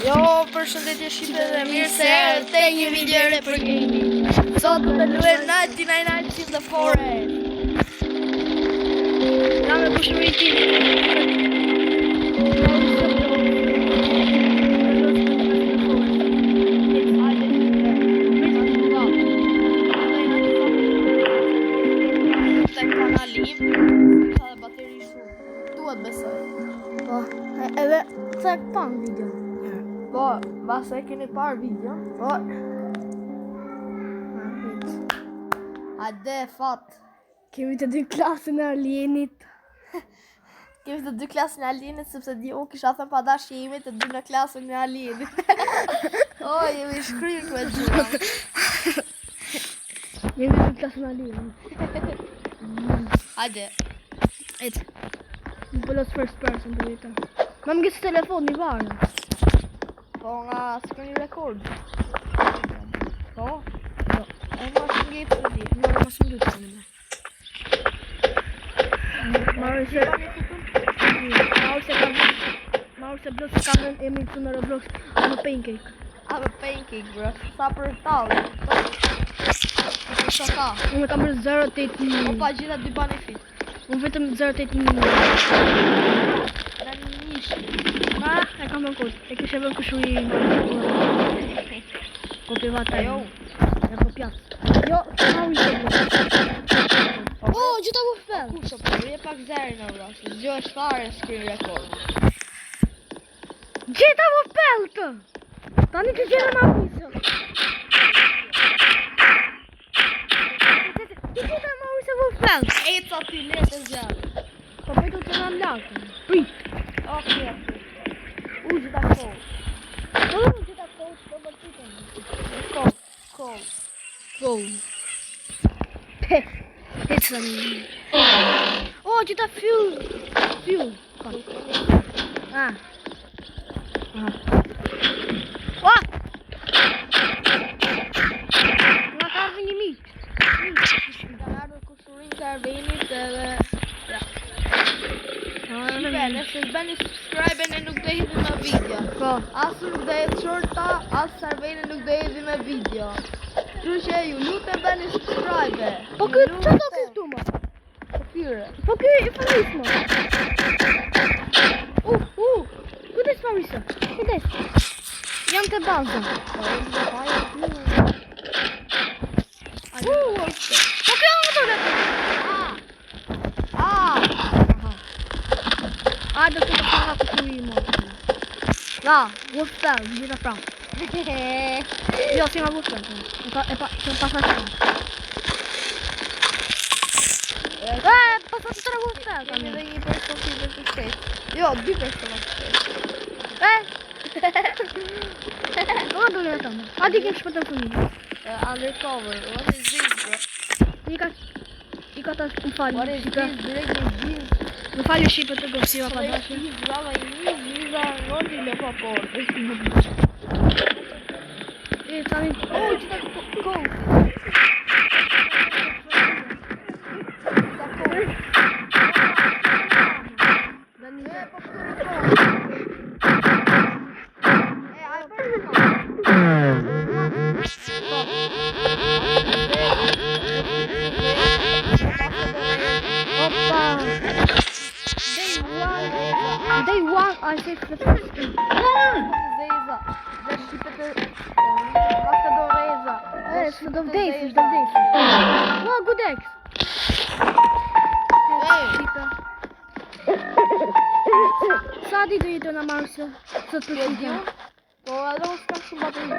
Jo, përshëndetje shqipe dhe mirë se erdhët te një video re për gaming. Sot do të luajmë 99 Nights in the Forest. Jam me kushërin tim. Duhet besoj. Po, edhe sa e pan video. Po, basa e keni parë video. Po. Ade fat. Kemi të dy klasën e alienit. Kemi të dy klasën e alienit sepse di unë kisha thënë pa dash që jemi të dy në klasën e alienit. Jemi shkryrë me gjua. Jemi të dy klasën e alienit. Hajde. Et. Më pëllos first person të vita. Ma më gjithë telefon një varë. Po nga screen record. Po? Jo. E ma shumë gjithë të di. Jo, ma shumë gjithë të një. Marrë se blok se kamën e mirë të në Roblox. I'm a pancake. I'm a pancake, bro. Sa për talë. Shaka. Unë kam bërë 0.8 Po pa gjitha dy bani fit. Unë vetëm 0.8 Në një nishë. E kam bërë kod. E kështë e bërë këshu i ko privata. Jo. E po pjatë. Jo, ma u i shëllë. O, gjitha bu shpel. Kusho, po je pak zeri në rrasë. Gjo është fare screen record. Gjitha bu shpel të. Tani të gjitha ma u i shëllë. Gjitha ma u i shëllë bu shpel. Eca ty letë zjarë. Po betu të nga mlakën. Prit. Okej. Gjitha kohë. Gjitha kohë, po më të Kohë. Kohë. It's a me. Oh, gjitha fuel. Ah. Oh! Nga ka arve një mit. Nga ardhur kushurin të arbenit edhe... Shqipe, nëse bëni subscribe e nuk do hedhi me video. Po. Asë nuk do hedhi shorta, asë arbenit nuk do hedhi me video. Kështu që ju lutem bëni subscribe. Po këtë që do këtu më? Këtyre. Po këtë i faris më. Kujdes Marisa. Kujdes. Jam të baza. Po e një baja të është. Po kjo më të vetë. Do të të nga kështu i më. Ja, Wolfbell, gjitha pra. Jo, si nga Wolfbell. E pa pasat të nga. Pasat të nga Wolfbell. Kemi dhe një person të të shkejt. Jo, dy persona të shkejt. Nga do në të më. A di kemë shpëtën fëmi. Undercover, what is this, bro? I ka ta më falë. What is this, direkt një gjithë. Më falë shqipë të gëpsiva pa dashë. Brava i një nërdi me pa portë. Tani... Që ta kohë. Day one, I say the first thing. Zeza. Dhe shqipe të... Basta do reza. Së do vdesi. No, good ex. Sa di do jetë në marë së të përshqitja? Po edhe u s'kam shumë bateri.